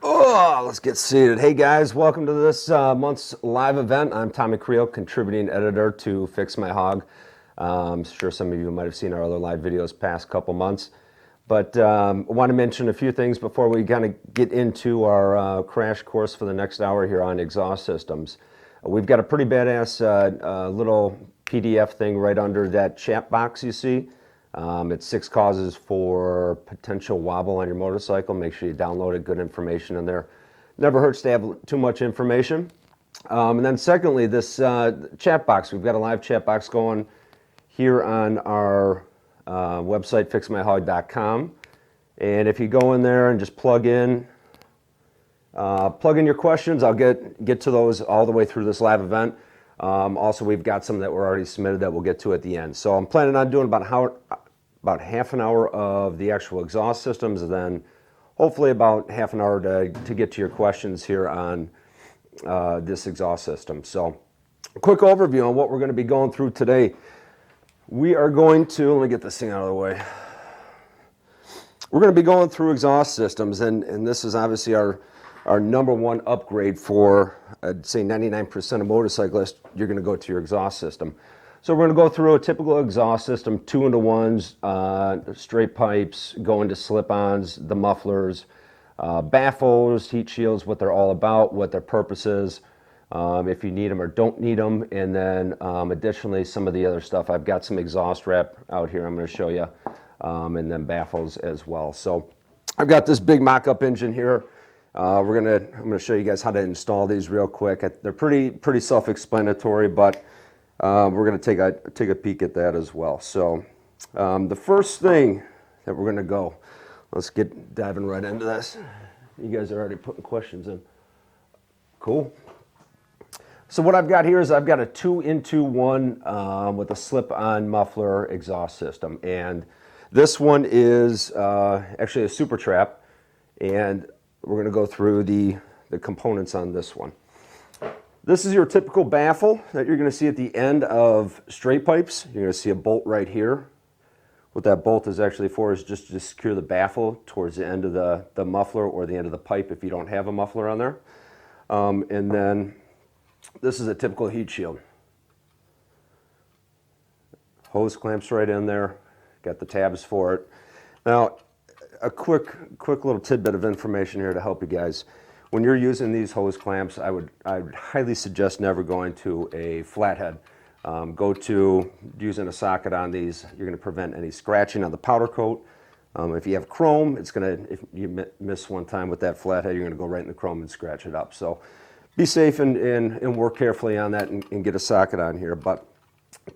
Oh, let's get seated. Hey guys, welcome to this month's live event. I'm Tommy Creel, contributing editor to Fix My Hog. I'm sure some of you might have seen our other live videos past couple months. But I want to mention a few things before we kind of get into our crash course for the next hour here on exhaust systems. We've got a pretty badass little PDF thing right under that chat box you see. It's 6 causes for potential wobble on your motorcycle. Make sure you download it, good information in there. Never hurts to have too much information. And then secondly, this chat box, we've got a live chat box going here on our website, fixmyhog.com. And if you go in there and just plug in your questions, I'll get to those all the way through this live event. Also, we've got some that were already submitted that we'll get to at the end. So I'm planning on doing about half an hour of the actual exhaust systems, and then hopefully about half an hour to get to your questions here on this exhaust system. So a quick overview on what we're going to be going through today. We are going to, let me get this thing out of the way. We're going to be going through exhaust systems, and this is obviously our number one upgrade for, I'd say 99% of motorcyclists. You're going to go to your exhaust system. So we're going to go through a typical exhaust system, 2-in-1s, straight pipes, go into slip-ons, the mufflers, baffles, heat shields, what they're all about, what their purpose is, if you need them or don't need them, and then additionally some of the other stuff. I've got some exhaust wrap out here I'm going to show you, and then baffles as well. So I've got this big mock-up engine here. I'm going to show you guys how to install these real quick. They're pretty self-explanatory, but we're going to take a peek at that as well. So the first thing that we're going to go, let's get diving right into this. You guys are already putting questions in. Cool. So what I've got here is I've got a 2-in-1 with a slip-on muffler exhaust system, and this one is actually a super trap, and we're going to go through the components on this one. This is your typical baffle that you're going to see at the end of straight pipes. You're going to see a bolt right here. What that bolt is actually for is just to secure the baffle towards the end of the muffler or the end of the pipe if you don't have a muffler on there. And then this is a typical heat shield. Hose clamps right in there. Got the tabs for it. Now, a quick little tidbit of information here to help you guys. When you're using these hose clamps, I would highly suggest never going to a flathead. Go to using a socket on these. You're going to prevent any scratching on the powder coat. If you have chrome, it's going to, if you miss one time with that flathead, you're going to go right in the chrome and scratch it up. So be safe and work carefully on that and get a socket on here. But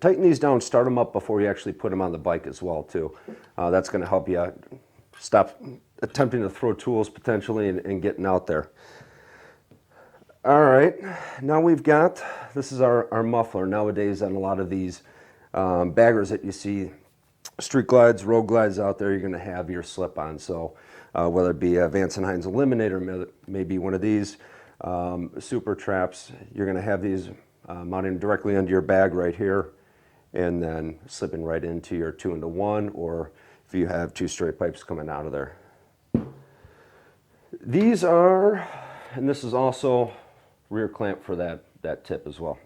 tighten these down, start them up before you actually put them on the bike as well too. That's going to help you stop attempting to throw tools potentially and getting out there. All right, now we've got, this is our muffler. Nowadays on a lot of these baggers that you see, street glides, road glides out there, you're going to have your slip-on. So whether it be a Vance & Hines Eliminator, maybe one of these super traps, you're going to have these mounting directly under your bag right here and then slipping right into your 2-in-1, or if you have 2 straight pipes coming out of there. These are, and this is also rear clamp for that tip as well.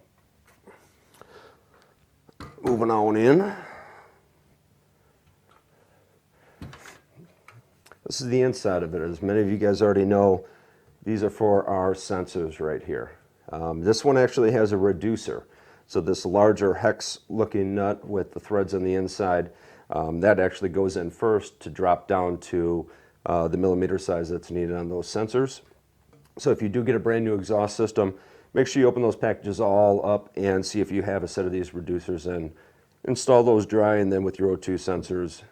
Moving on in. This is the inside of it. As many of you guys already know, these are for our sensors right here. This one actually has a reducer. So this larger hex looking nut with the threads on the inside, that actually goes in first to drop down to the millimeter size that's needed on those sensors. So if you do get a brand new exhaust system, make sure you open those packages all up and see if you have a set of these reducers in. Install those dry, and then with your O2 sensors,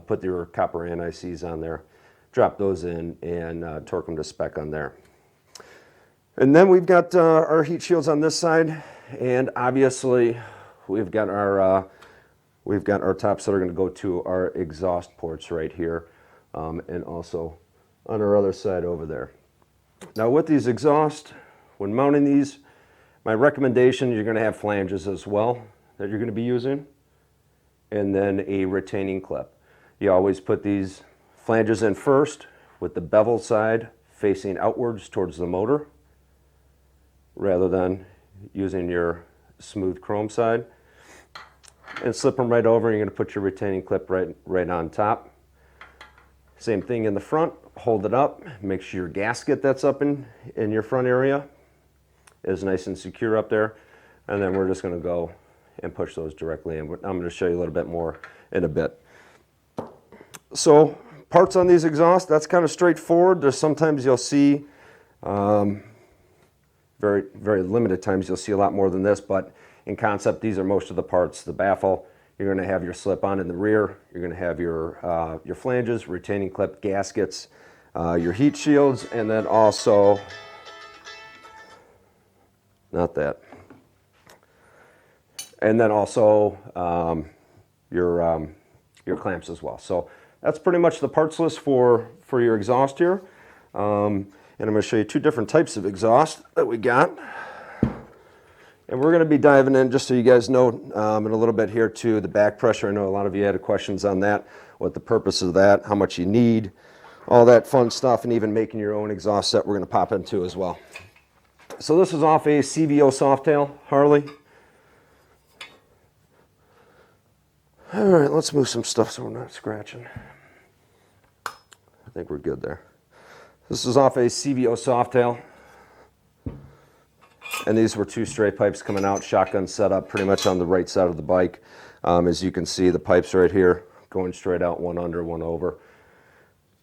put your copper NICs on there, drop those in, and torque them to spec on there. And then we've got our heat shields on this side, and obviously we've got our tops that are going to go to our exhaust ports right here, and also on our other side over there. Now with these exhaust, when mounting these, my recommendation, you're going to have flanges as well that you're going to be using, and then a retaining clip. You always put these flanges in first with the bevel side facing outwards towards the motor rather than using your smooth chrome side. And slip them right over. You're going to put your retaining clip right on top. Same thing in the front. Hold it up. Make sure your gasket that's up in your front area is nice and secure up there. And then we're just going to go and push those directly in. I'm going to show you a little bit more in a bit. So parts on these exhausts, that's kind of straightforward. There's sometimes you'll see, very limited times you'll see a lot more than this, but in concept, these are most of the parts. The baffle, you're going to have your slip-on in the rear. You're going to have your flanges, retaining clip, gaskets, your heat shields, and then also, not that, and then also your clamps as well. So that's pretty much the parts list for your exhaust here. And I'm going to show you two different types of exhaust that we got. And we're going to be diving in, just so you guys know, in a little bit here to the back pressure. I know a lot of you had questions on that, what the purpose of that, how much you need, all that fun stuff, and even making your own exhaust set we're going to pop into as well. So this is off a CVO Softail Harley. All right, let's move some stuff so we're not scratching. I think we're good there. This is off a CVO Softail. And these were two straight pipes coming out, shotgun setup, pretty much on the right side of the bike. As you can see, the pipes right here going straight out, one under, one over.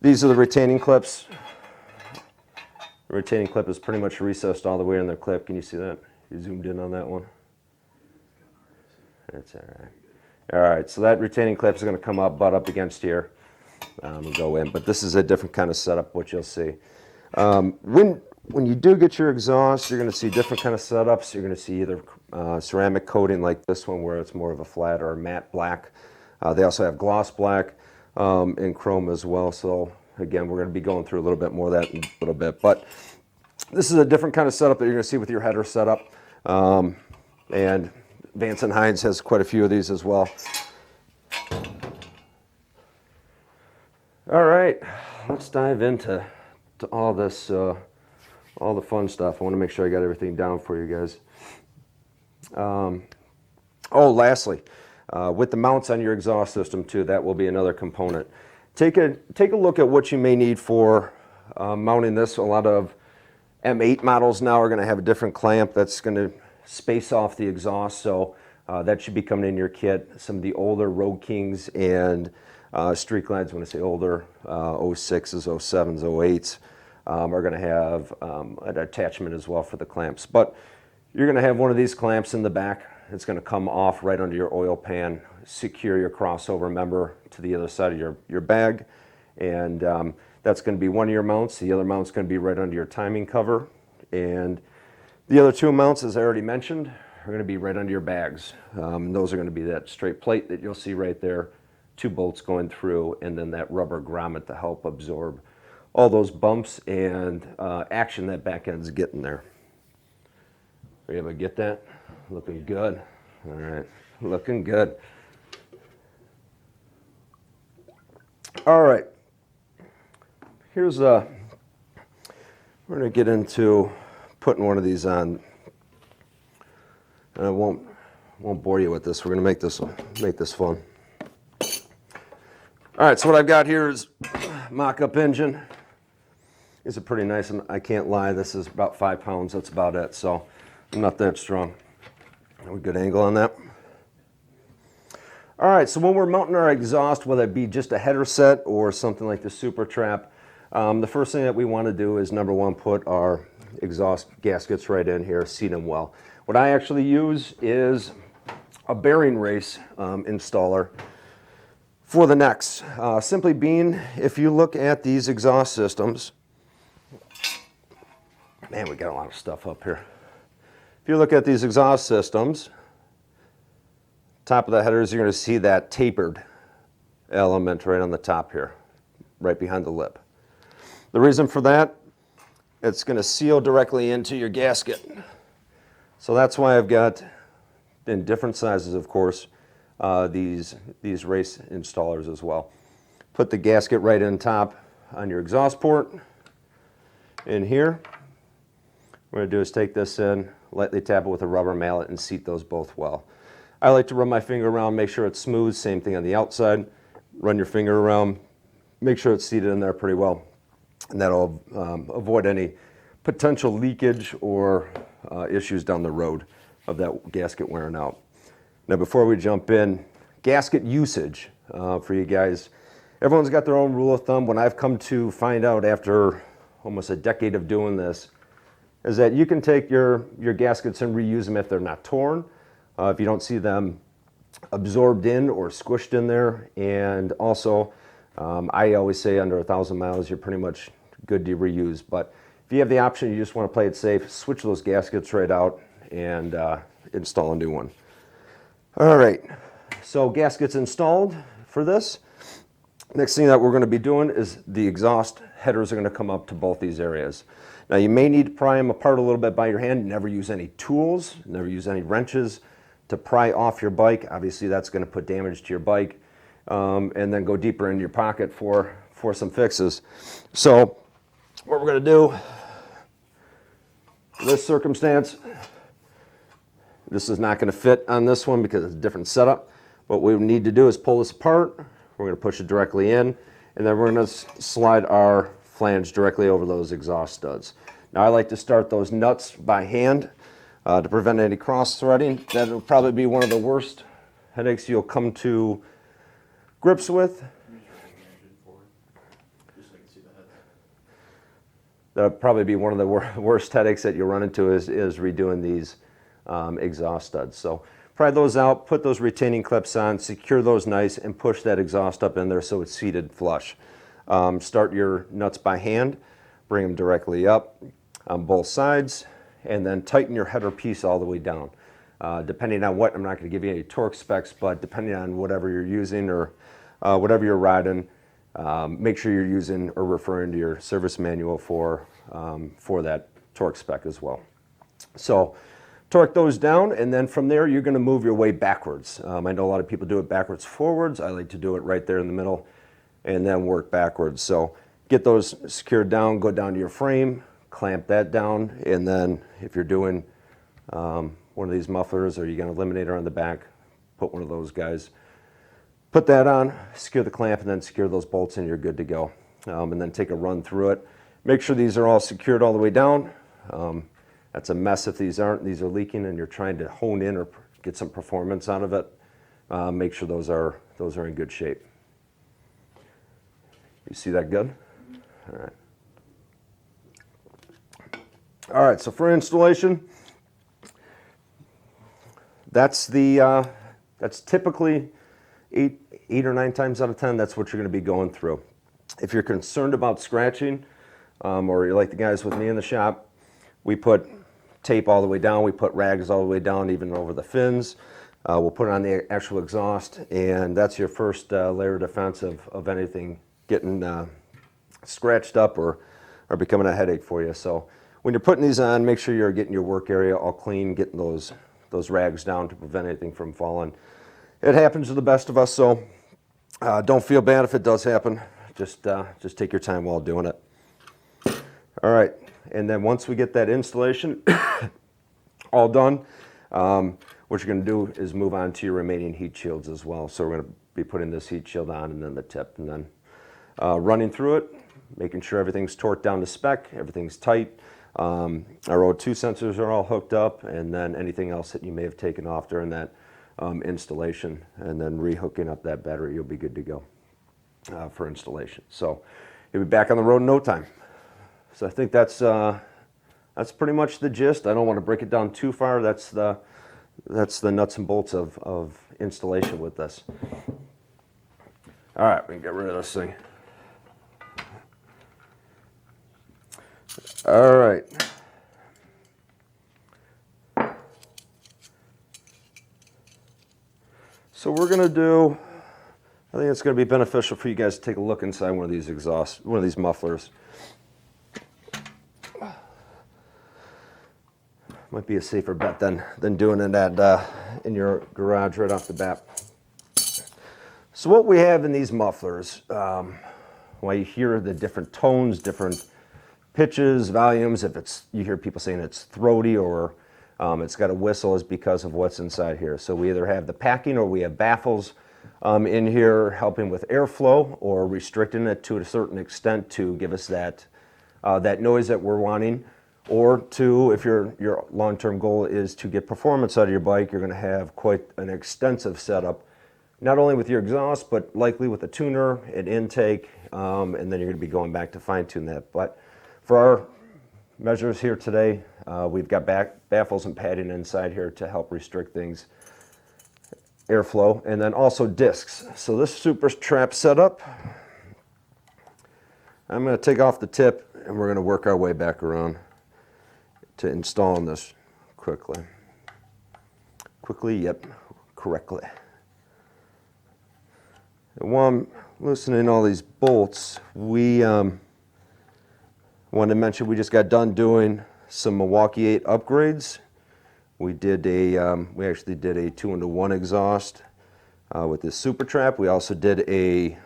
These are the retaining clips. The retaining clip is pretty much recessed all the way in the clip. Can you see that? You zoomed in on that one. That's all right. All right, so that retaining clip is going to come up, butt up against here, and go in. But this is a different kind of setup, what you'll see. When you do get your exhaust, you're going to see different kind of setups. You're going to see either ceramic coating like this one, where it's more of a flat or a matte black. They also have gloss black and chrome as well. So again, we're going to be going through a little bit more of that in a little bit. But this is a different kind of setup that you're going to see with your header setup. And Vance & Hines has quite a few of these as well. All right, let's dive into all this. All the fun stuff. I want to make sure I got everything down for you guys. Lastly, with the mounts on your exhaust system too, that will be another component. Take a look at what you may need for mounting this. A lot of M8 models now are going to have a different clamp that's going to space off the exhaust, so that should be coming in your kit. Some of the older Road Kings and Street Glides, when I say older, 06s, 07s, 08s, are going to have an attachment as well for the clamps. But you're going to have one of these clamps in the back. It's going to come off right under your oil pan, secure your crossover member to the other side of your bag. And that's going to be one of your mounts. The other mount's going to be right under your timing cover. And the other two mounts, as I already mentioned, are going to be right under your bags. Those are going to be that straight plate that you'll see right there, two bolts going through, and then that rubber grommet to help absorb all those bumps and action that back end's getting there. Are you able to get that? Looking good. All right, looking good. All right, here's we're gonna get into putting one of these on. And I won't bore you with this. We're gonna make this fun. All right, so what I've got here is mock-up engine. These are pretty nice, and I can't lie, this is about 5 pounds, that's about it, so I'm not that strong. Have a good angle on that. All right, so when we're mounting our exhaust, whether it be just a header set or something like the Super Trap, the first thing that we want to do is, number one, put our exhaust gaskets right in here, seat them well. What I actually use is a bearing race installer for the necks. Simply being, if you look at these exhaust systems, man, we got a lot of stuff up here. If you look at these exhaust systems, top of the headers, you're going to see that tapered element right on the top here, right behind the lip. The reason for that, it's going to seal directly into your gasket. So that's why I've got, in different sizes of course, these race installers as well. Put the gasket right in top, on your exhaust port in here. What we're going to do is take this in, lightly tap it with a rubber mallet, and seat those both well. I like to run my finger around, make sure it's smooth. Same thing on the outside. Run your finger around, make sure it's seated in there pretty well. And that'll avoid any potential leakage or issues down the road of that gasket wearing out. Now, before we jump in, gasket usage for you guys. Everyone's got their own rule of thumb. What I've come to find out after almost a decade of doing this is that you can take your gaskets and reuse them if they're not torn, if you don't see them absorbed in or squished in there. And also, I always say under 1,000 miles, you're pretty much good to reuse. But if you have the option, you just want to play it safe, switch those gaskets right out and install a new one. All right, so gaskets installed for this. Next thing that we're going to be doing is the exhaust headers are going to come up to both these areas. Now, you may need to pry them apart a little bit by your hand. Never use any tools, never use any wrenches to pry off your bike. Obviously, that's going to put damage to your bike, and then go deeper into your pocket for some fixes. So what we're going to do in this circumstance, this is not going to fit on this one because it's a different setup. What we need to do is pull this apart. We're going to push it directly in, and then we're going to slide our flange directly over those exhaust studs. Now, I like to start those nuts by hand to prevent any cross-threading. That will probably be one of the worst headaches you'll come to grips with. That'll probably be one of the worst headaches that you'll run into is redoing these exhaust studs. So pry those out, put those retaining clips on, secure those nice, and push that exhaust up in there so it's seated flush. Start your nuts by hand, bring them directly up on both sides, and then tighten your header piece all the way down. Depending on what, I'm not going to give you any torque specs, but depending on whatever you're using or whatever you're riding, make sure you're using or referring to your service manual for that torque spec as well. So torque those down, and then from there you're going to move your way backwards. I know a lot of people do it backwards forwards. I like to do it right there in the middle and then work backwards. So get those secured down, go down to your frame, clamp that down, and then if you're doing one of these mufflers or you're going to eliminator on the back, put one of those guys. Put that on, secure the clamp, and then secure those bolts, and you're good to go. And then take a run through it. Make sure these are all secured all the way down. That's a mess if these aren't. These are leaking and you're trying to hone in or get some performance out of it. Make sure those are in good shape. You see that good? All right. All right, so for installation, that's typically eight or 9 times out of 10, that's what you're going to be going through. If you're concerned about scratching, or you're like the guys with me in the shop, we put tape all the way down, we put rags all the way down, even over the fins. We'll put it on the actual exhaust, and that's your first layer of defense of anything getting scratched up or becoming a headache for you. So when you're putting these on, make sure you're getting your work area all clean, getting those rags down to prevent anything from falling. It happens to the best of us, so don't feel bad if it does happen. Just take your time while doing it. All right, and then once we get that installation all done, what you're going to do is move on to your remaining heat shields as well. So we're going to be putting this heat shield on and then the tip, and then running through it, making sure everything's torqued down to spec, everything's tight. Our O2 sensors are all hooked up, and then anything else that you may have taken off during that installation, and then rehooking up that battery, you'll be good to go for installation. So you'll be back on the road in no time. So I think that's pretty much the gist. I don't want to break it down too far. That's the nuts and bolts of installation with this. All right, we can get rid of this thing. All right. So we're going to do, I think it's going to be beneficial for you guys to take a look inside one of these mufflers. Might be a safer bet than doing it in your garage right off the bat. So what we have in these mufflers, why you hear the different tones, different pitches, volumes. If you hear people saying it's throaty or it's got a whistle, is because of what's inside here. So we either have the packing or we have baffles in here helping with airflow or restricting it to a certain extent to give us that noise that we're wanting. Or two, if your long-term goal is to get performance out of your bike, you're going to have quite an extensive setup, not only with your exhaust, but likely with a tuner, an intake, and then you're going to be going back to fine-tune that. But for our measures here today, we've got baffles and padding inside here to help restrict things, airflow, and then also discs. So this super trap setup, I'm going to take off the tip and we're going to work our way back around to installing this quickly. Yep, correctly. And while I'm loosening all these bolts, we wanted to mention we just got done doing some Milwaukee 8 upgrades. We actually did a 2-into-1 exhaust with this super trap. We also did a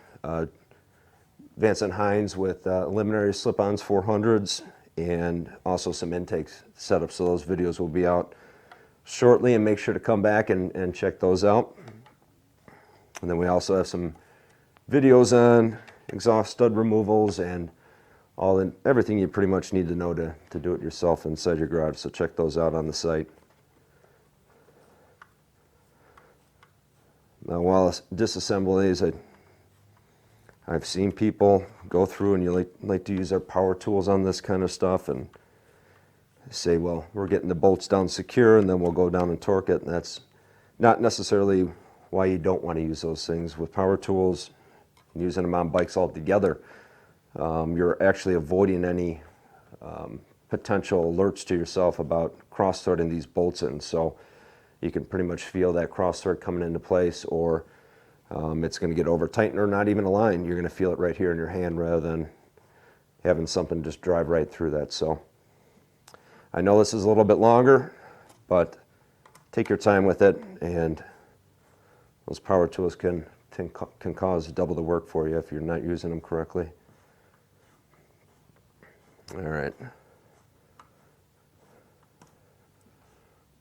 Vance & Hines with eliminatory slip-ons 400s, and also some intakes set up. So those videos will be out shortly, and make sure to come back and check those out. And then we also have some videos on exhaust stud removals and everything you pretty much need to know to do it yourself inside your garage. So check those out on the site. Now while disassembling these, I've seen people go through and you like to use their power tools on this kind of stuff and say, well, we're getting the bolts down secure and then we'll go down and torque it. And that's not necessarily why you don't want to use those things. With power tools, using them on bikes altogether, you're actually avoiding any potential alerts to yourself about cross-threading these bolts in. So you can pretty much feel that cross-thread coming into place, or it's going to get over tightened or not even aligned. You're going to feel it right here in your hand rather than having something just drive right through that. So I know this is a little bit longer, but take your time with it, and those power tools can cause double the work for you if you're not using them correctly. All right.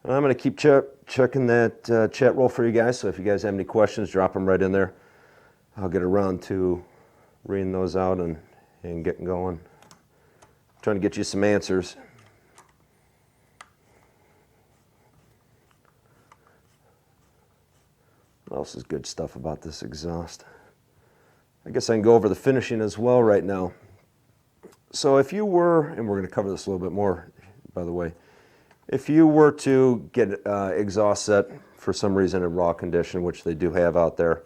I'm going to keep checking that chat roll for you guys, so if you guys have any questions, drop them right in there. I'll get around to reading those out and getting going. Trying to get you some answers. What else is good stuff about this exhaust? I guess I can go over the finishing as well right now. So if you were, and we're going to cover this a little bit more, by the way, if you were to get exhaust set for some reason in raw condition, which they do have out there,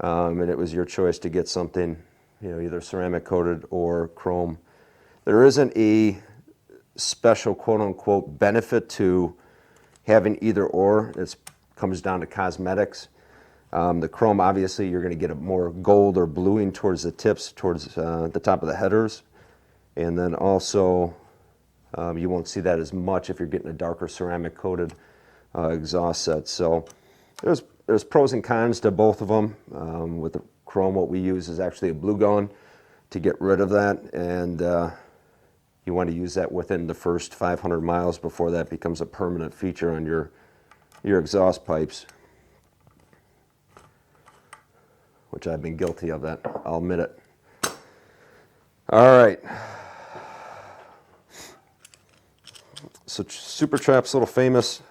and it was your choice to get something, either ceramic coated or chrome, there isn't a special quote-unquote benefit to having either or. It comes down to cosmetics. The chrome, obviously, you're going to get a more gold or bluing towards the tips, towards the top of the headers. And then also, you won't see that as much if you're getting a darker ceramic coated exhaust set. So there's pros and cons to both of them. With the chrome, what we use is actually a blue gun to get rid of that. And you want to use that within the first 500 miles before that becomes a permanent feature on your exhaust pipes, which I've been guilty of that, I'll admit it. All right. So SuperTrap's little famous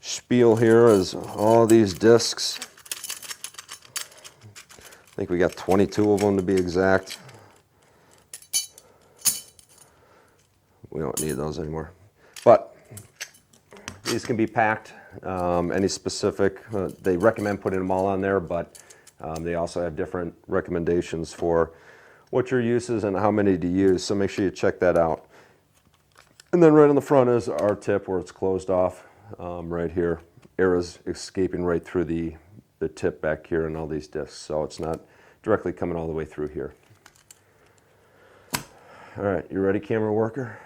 spiel here is all these discs. I think we got 22 of them to be exact. We don't need those anymore. But these can be packed, any specific. They recommend putting them all on there, but they also have different recommendations for what your use is and how many to use, so make sure you check that out. And then right on the front is our tip where it's closed off right here. Air is escaping right through the tip back here and all these discs, so it's not directly coming all the way through here. All right, you ready, camera worker?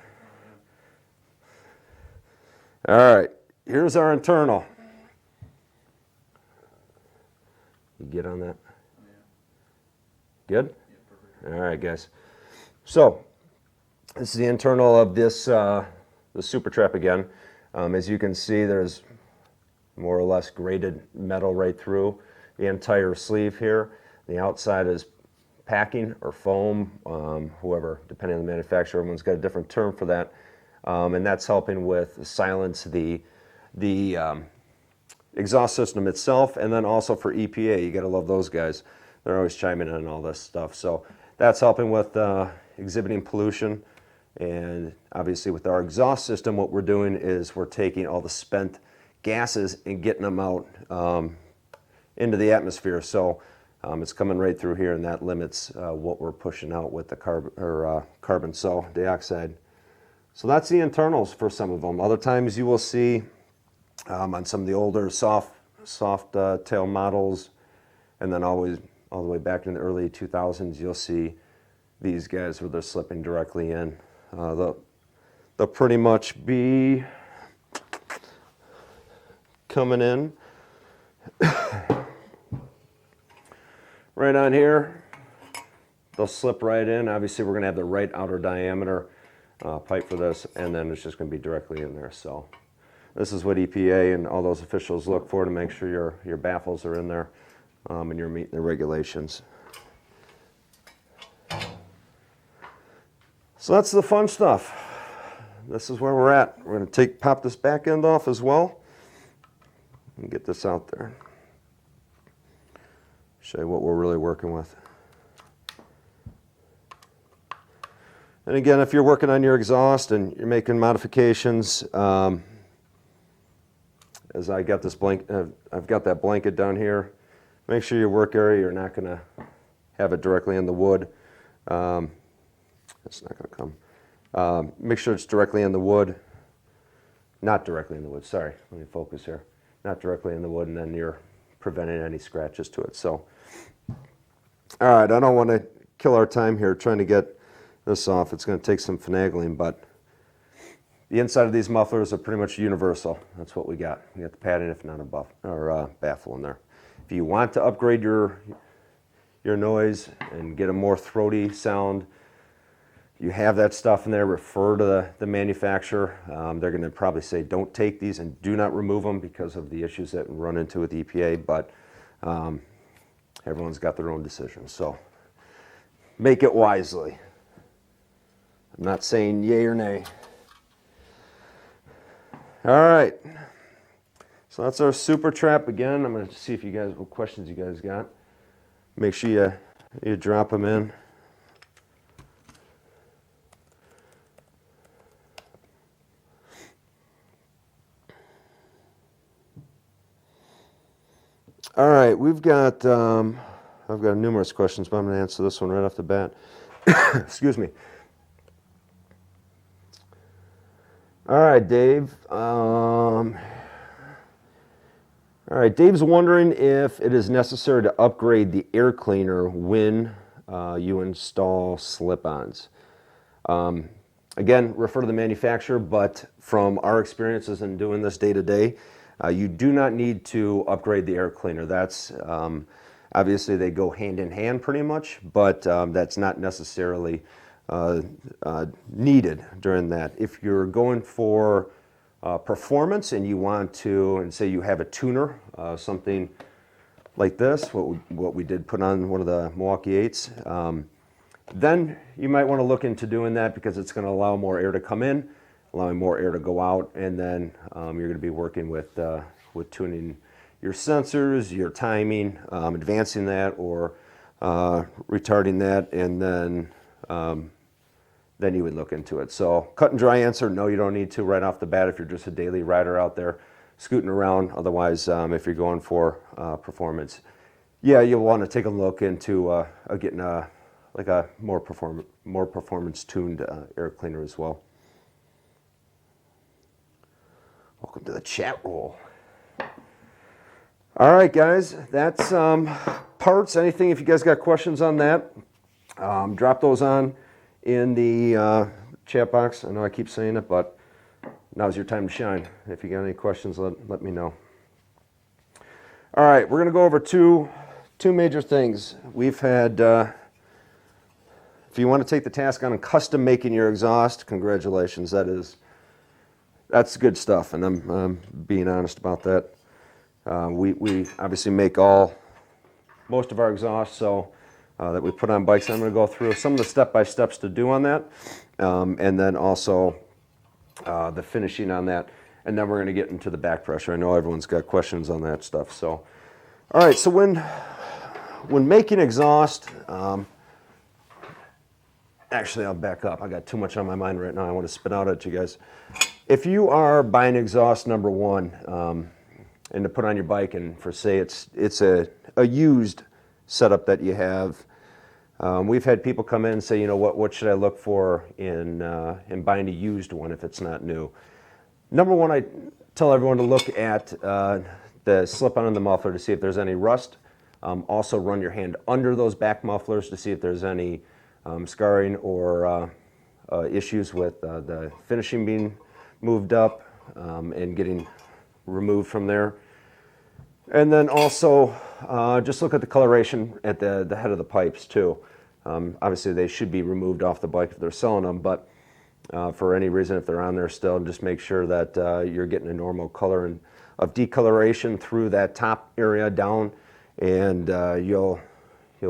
All right, here's our internal. You get on that? Good? All right, guys. So this is the internal of this the super trap again. As you can see, there's more or less graded metal right through the entire sleeve here. The outside is packing or foam, whoever, depending on the manufacturer, everyone's got a different term for that. And that's helping with silence the exhaust system itself, and then also for EPA. You got to love those guys. They're always chiming in on all this stuff. So that's helping with exhibiting pollution. And obviously with our exhaust system, what we're doing is we're taking all the spent gases and getting them out into the atmosphere. So it's coming right through here, and that limits what we're pushing out with the carbon dioxide. So that's the internals for some of them. Other times you will see on some of the older soft tail models, and then always all the way back in the early 2000s, you'll see these guys where they're slipping directly in. They'll pretty much be coming in right on here. They'll slip right in. Obviously, we're going to have the right outer diameter pipe for this, and then it's just going to be directly in there. So this is what EPA and all those officials look for to make sure your baffles are in there and you're meeting the regulations. So that's the fun stuff. This is where we're at. We're going to pop this back end off as well and get this out there. Show you what we're really working with. And again, if you're working on your exhaust and you're making modifications, as I got this I've got that blanket down here. Make sure your work area, you're not going to have it directly in the wood. It's not going to come. Make sure it's directly in the wood. Not directly in the wood, sorry. Let me focus here. Not directly in the wood, and then you're preventing any scratches to it. So, all right, I don't want to kill our time here trying to get this off. It's going to take some finagling, but the inside of these mufflers are pretty much universal. That's what we got. We got the padding, if not a baffle in there. If you want to upgrade your noise and get a more throaty sound, you have that stuff in there. Refer to the manufacturer. They're going to probably say don't take these and do not remove them because of the issues that we run into with EPA, but everyone's got their own decision. So make it wisely. I'm not saying yay or nay. All right. So that's our super trap again. I'm going to see if you guys, what questions you guys got. Make sure you drop them in. All right, I've got numerous questions, but I'm going to answer this one right off the bat. Excuse me. All right, Dave. All right, Dave's wondering if it is necessary to upgrade the air cleaner when you install slip-ons. Again, refer to the manufacturer, but from our experiences in doing this day to day, you do not need to upgrade the air cleaner. That's obviously they go hand in hand pretty much, but that's not necessarily needed during that. If you're going for performance and you want to, and say you have a tuner, something like this, what we did put on one of the Milwaukee 8s, then you might want to look into doing that because it's going to allow more air to come in, allowing more air to go out, and then you're going to be working with tuning your sensors, your timing, advancing that or retarding that, and then you would look into it. So cut and dry answer, no, you don't need to right off the bat if you're just a daily rider out there scooting around. Otherwise, if you're going for performance, yeah, you'll want to take a look into getting a more performance tuned air cleaner as well. Welcome to the chat roll. All right, guys, that's parts. Anything, if you guys got questions on that, drop those on in the chat box. I know I keep saying it, but now's your time to shine. If you got any questions, let me know. All right, we're going to go over two major things. We've had if you want to take the task on and custom making your exhaust, congratulations. That's good stuff, and I'm being honest about that. We obviously make most of our exhausts so that we put on bikes. I'm going to go through some of the step-by-steps to do on that, and then also the finishing on that, and then we're going to get into the back pressure. I know everyone's got questions on that stuff. So, all right. So when making exhaust, actually I'll back up. I got too much on my mind right now. I want to spit out at you guys. If you are buying exhaust number one and to put on your bike, and for say it's a used setup that you have, we've had people come in and say, you know, what should I look for in buying a used one if it's not new? Number one, I tell everyone to look at the slip-on and the muffler to see if there's any rust. Also run your hand under those back mufflers to see if there's any scarring or issues with the finishing being moved up and getting removed from there. And then also just look at the coloration at the head of the pipes too. Obviously they should be removed off the bike if they're selling them, but for any reason if they're on there still, just make sure that you're getting a normal color of decoloration through that top area down, and you'll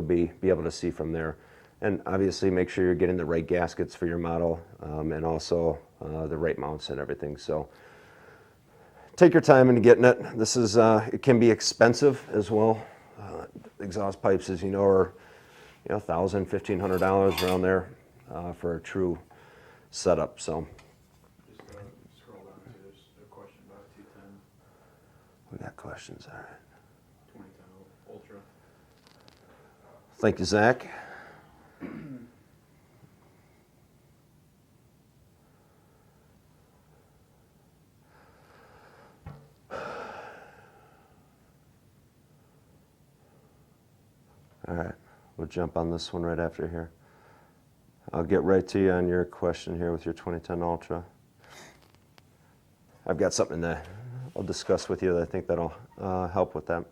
be able to see from there. And obviously make sure you're getting the right gaskets for your model, and also the right mounts and everything. So take your time in getting it. This is it can be expensive as well. Exhaust pipes, as you know, are $1,000, $1,500 around there for a true setup. So just scroll down to there's a question about 210. We got questions. All right. 2010 Ultra. Thank you, Zach. All right, we'll jump on this one right after here. I'll get right to you on your question here with your 2010 Ultra. I've got something that I'll discuss with you that I think that'll help with that.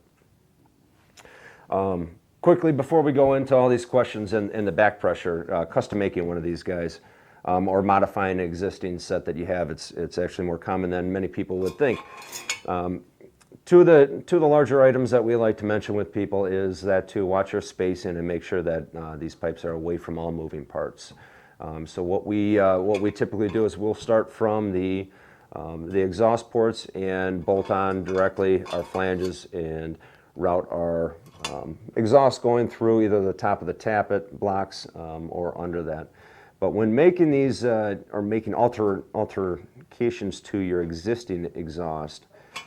Quickly, before we go into all these questions and the back pressure, custom making one of these guys or modifying an existing set that you have, it's actually more common than many people would think. Two of the larger items that we like to mention with people is that to watch your spacing and make sure that these pipes are away from all moving parts. So what we typically do is we'll start from the exhaust ports and bolt on directly our flanges and route our exhaust going through either the top of the tappet blocks or under that. But when making these or making alterations to your existing exhaust,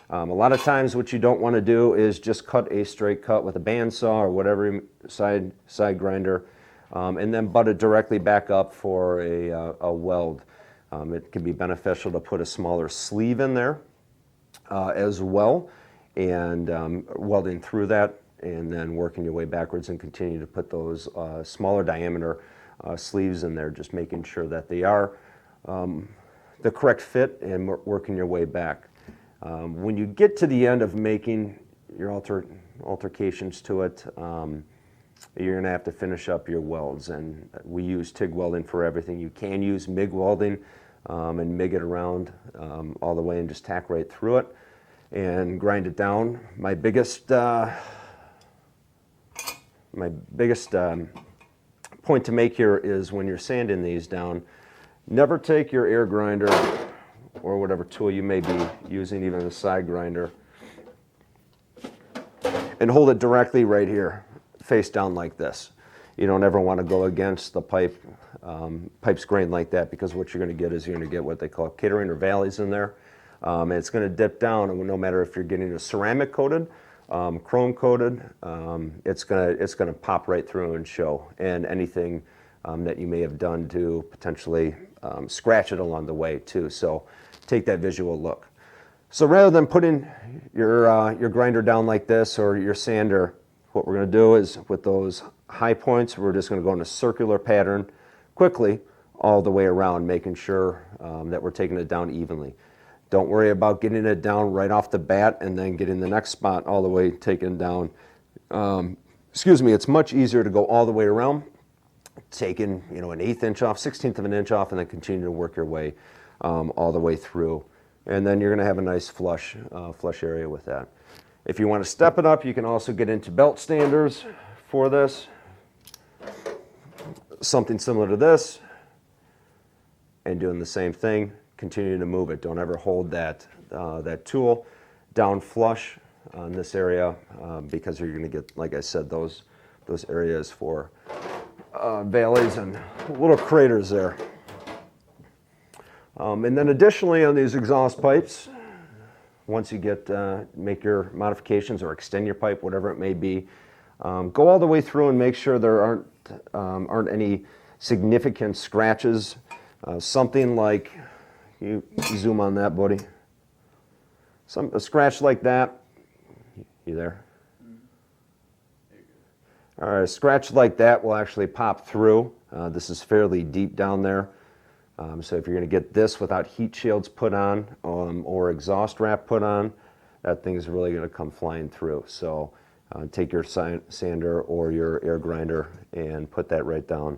a lot of times what you don't want to do is just cut a straight cut with a bandsaw or whatever side grinder and then butt it directly back up for a weld. It can be beneficial to put a smaller sleeve in there as well, and welding through that and then working your way backwards and continue to put those smaller diameter sleeves in there, just making sure that they are the correct fit and working your way back. When you get to the end of making your altercations to it, you're going to have to finish up your welds, and we use TIG welding for everything. You can use MIG welding and MIG it around all the way and just tack right through it and grind it down. My biggest point to make here is when you're sanding these down, never take your air grinder or whatever tool you may be using, even a side grinder, and hold it directly right here, face down like this. You don't ever want to go against the pipe's grain like that, because what you're going to get is you're going to get what they call catering or valleys in there. And it's going to dip down, and no matter if you're getting a ceramic coated, chrome coated, it's going to pop right through and show, and anything that you may have done to potentially scratch it along the way too. So take that visual look. So rather than putting your grinder down like this or your sander, what we're going to do is with those high points, we're just going to go in a circular pattern quickly all the way around, making sure that we're taking it down evenly. Don't worry about getting it down right off the bat and then getting the next spot all the way taken down. It's much easier to go all the way around taking, you know, an 1/8 inch off, 1/16 of an inch off, and then continue to work your way all the way through. And then you're going to have a nice flush area with that. If you want to step it up, you can also get into belt standers for this. Something similar to this, and doing the same thing, continue to move it. Don't ever hold that tool down flush on this area because you're going to get, like I said, those areas for valleys and little craters there. And then additionally on these exhaust pipes, once you make your modifications or extend your pipe, whatever it may be, go all the way through and make sure there aren't any significant scratches. Something like, you zoom on that, buddy. A scratch like that. You there? All right, a scratch like that will actually pop through. This is fairly deep down there. So if you're going to get this without heat shields put on or exhaust wrap put on, that thing is really going to come flying through. So take your sander or your air grinder and put that right down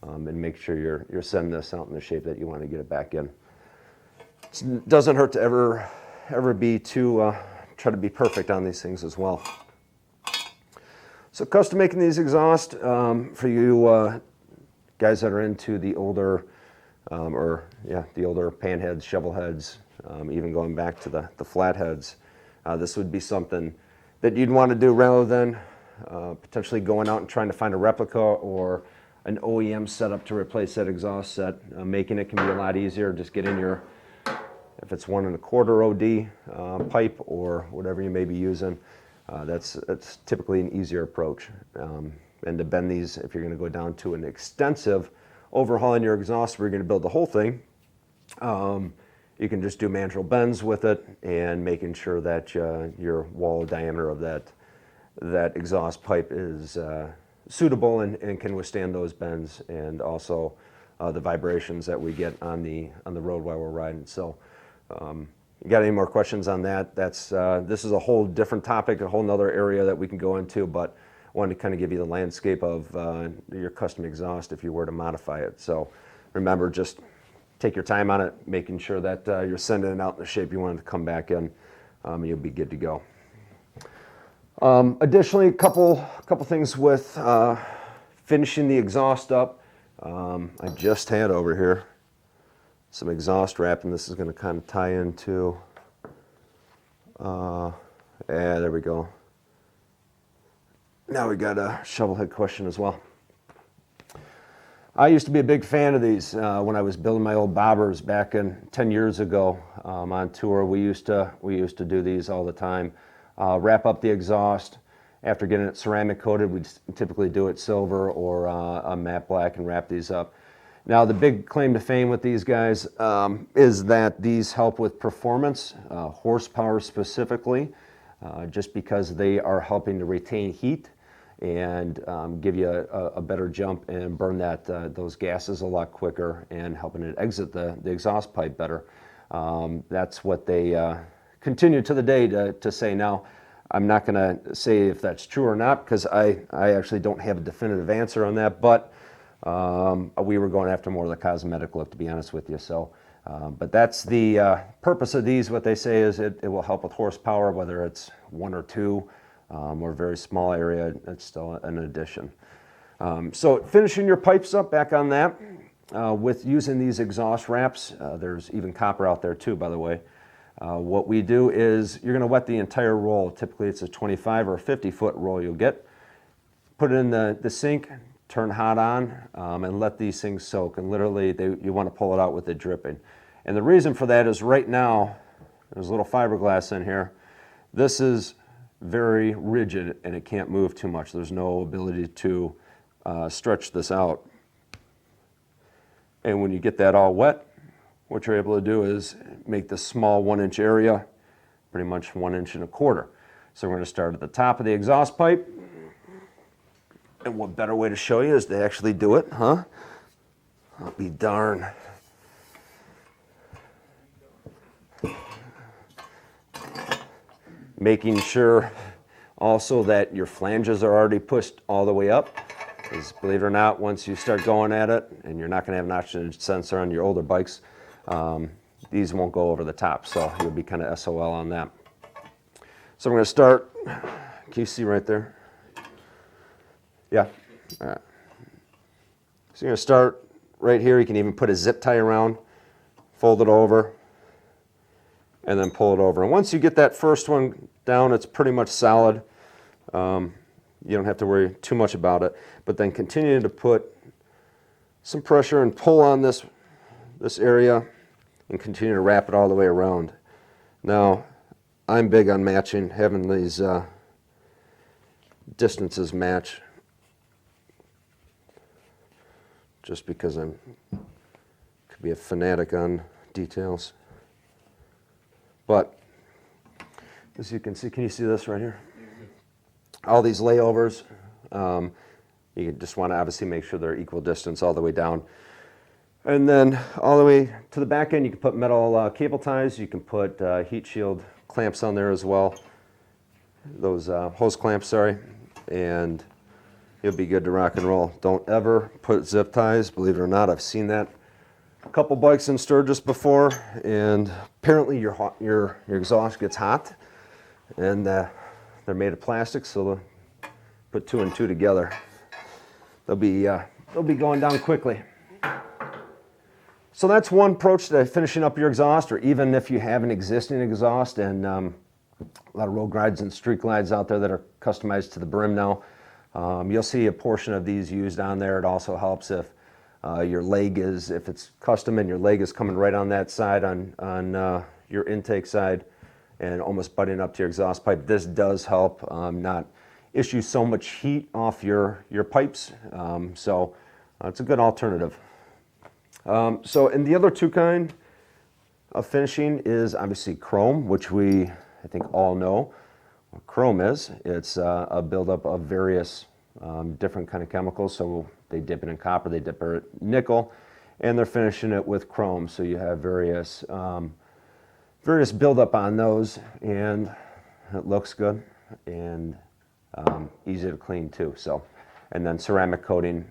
and make sure you're sending this out in the shape that you want to get it back in. It doesn't hurt to ever be try to be perfect on these things as well. So custom making these exhaust for you guys that are into the older the older pan heads, shovel heads, even going back to the flat heads. This would be something that you'd want to do rather than potentially going out and trying to find a replica or an OEM setup to replace that exhaust set. Making it can be a lot easier. Just get in your, if it's 1 1/4 OD pipe or whatever you may be using, that's typically an easier approach. And to bend these, if you're going to go down to an extensive overhauling your exhaust, where you're going to build the whole thing, you can just do mandrel bends with it and making sure that your wall diameter of that exhaust pipe is suitable and can withstand those bends and also the vibrations that we get on the road while we're riding. So you got any more questions on that? This is a whole different topic, a whole nother area that we can go into, but I wanted to kind of give you the landscape of your custom exhaust if you were to modify it. So remember, just take your time on it, making sure that you're sending it out in the shape you want it to come back in. You'll be good to go. Additionally, a couple things with finishing the exhaust up. I just had over here some exhaust wrap, and this is going to kind of tie into, there we go. Now we got a shovel head question as well. I used to be a big fan of these when I was building my old bobbers back 10 years ago on tour. We used to do these all the time. Wrap up the exhaust. After getting it ceramic coated, we'd typically do it silver or a matte black and wrap these up. Now the big claim to fame with these guys is that these help with performance, horsepower specifically, just because they are helping to retain heat and give you a better jump and burn those gases a lot quicker and helping it exit the exhaust pipe better. That's what they continue to the day to say. Now, I'm not going to say if that's true or not because I actually don't have a definitive answer on that, but we were going after more of the cosmetic look, to be honest with you. So, but that's the purpose of these. What they say is it will help with horsepower, whether it's 1 or 2 or a very small area. It's still an addition. So finishing your pipes up, back on that, with using these exhaust wraps, there's even copper out there too, by the way. What we do is you're going to wet the entire roll. Typically it's a 25 or a 50-foot roll you'll get. Put it in the sink, turn hot on, and let these things soak. And literally you want to pull it out with it dripping. And the reason for that is right now, there's a little fiberglass in here. This is very rigid and it can't move too much. There's no ability to stretch this out. And when you get that all wet, what you're able to do is make this small 1-inch area pretty much 1 1/4 inches. So we're going to start at the top of the exhaust pipe. And what better way to show you is to actually do it, huh? I'll be darn. Making sure also that your flanges are already pushed all the way up. Because believe it or not, once you start going at it, and you're not going to have an oxygen sensor on your older bikes, these won't go over the top, so you'll be kind of SOL on that. So we're going to start, can you see right there? Yeah? All right. So you're going to start right here. You can even put a zip tie around, fold it over, and then pull it over. And once you get that first one down, it's pretty much solid. You don't have to worry too much about it. But then continue to put some pressure and pull on this area and continue to wrap it all the way around. Now, I'm big on matching, having these distances match, just because could be a fanatic on details. But as you can see, can you see this right here? All these layovers, you just want to obviously make sure they're equal distance all the way down. And then all the way to the back end, you can put metal cable ties. You can put heat shield clamps on there as well. Those hose clamps, sorry. And you'll be good to rock and roll. Don't ever put zip ties. Believe it or not, I've seen that a couple bikes in Sturgis before. And apparently your exhaust gets hot. And they're made of plastic, so they'll put 2 and 2 together. They'll be going down quickly. So that's one approach to finishing up your exhaust, or even if you have an existing exhaust, and a lot of road glides and street glides out there that are customized to the brim now. You'll see a portion of these used on there. It also helps if your leg if it's custom and your leg is coming right on that side on your intake side and almost butting up to your exhaust pipe. This does help not issue so much heat off your pipes. So it's a good alternative. And the other two kind of finishing is obviously chrome, which I think all know what chrome is. It's a buildup of various different kind of chemicals. So they dip it in copper, they dip it in nickel, and they're finishing it with chrome. So you have various buildup on those, and it looks good and easy to clean too. So, and then ceramic coating.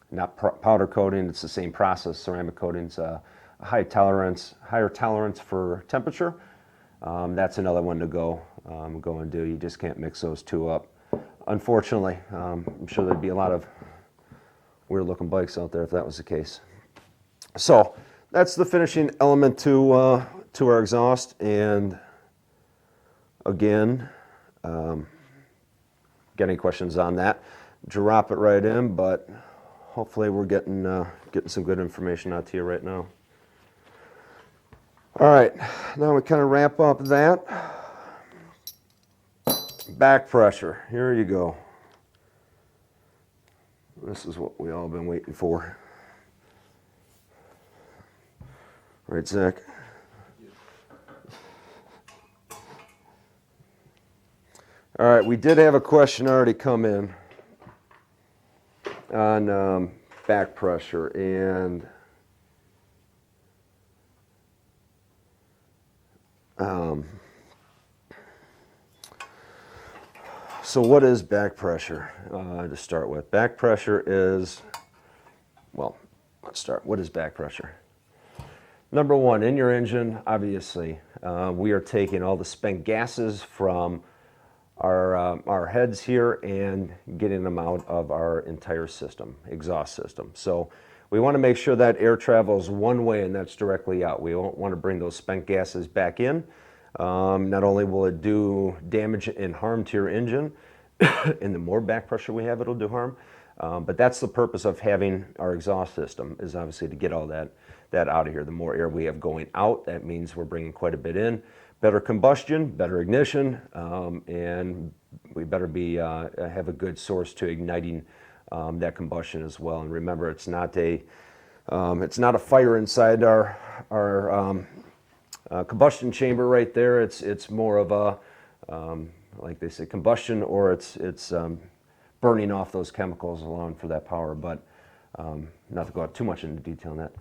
Not powder coating, it's the same process. Ceramic coating's a higher tolerance for temperature. That's another one to go and do. You just can't mix those two up. Unfortunately, I'm sure there'd be a lot of weird looking bikes out there if that was the case. So that's the finishing element to our exhaust. And again, get any questions on that, drop it right in, but hopefully we're getting some good information out to you right now. All right, now we kind of wrap up that. Back pressure, here you go. This is what we all been waiting for. Right, Zach? All right, we did have a question already come in on back pressure, and so what is back pressure to start with? Back pressure is, well, let's start. What is back pressure? Number one, in your engine, obviously, we are taking all the spent gases from our heads here and getting them out of our entire system, exhaust system. So we want to make sure that air travels one way, and that's directly out. We don't want to bring those spent gases back in. Not only will it do damage and harm to your engine, and the more back pressure we have, it'll do harm. But that's the purpose of having our exhaust system, is obviously to get all that out of here. The more air we have going out, that means we're bringing quite a bit in. Better combustion, better ignition, and we better have a good source to igniting that combustion as well. And remember, it's not a fire inside our combustion chamber right there. It's more of a like they say, combustion, or it's burning off those chemicals alone for that power. But not to go out too much into detail on that.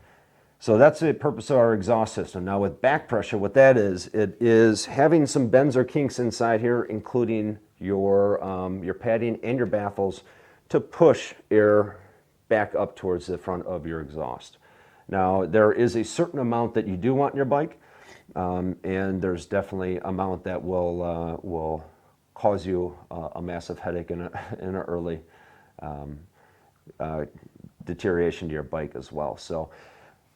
So that's the purpose of our exhaust system. Now with back pressure, what that is, it is having some bends or kinks inside here, including your padding and your baffles, to push air back up towards the front of your exhaust. Now, there is a certain amount that you do want in your bike, and there's definitely amount that will cause you a massive headache in an early deterioration to your bike as well. So,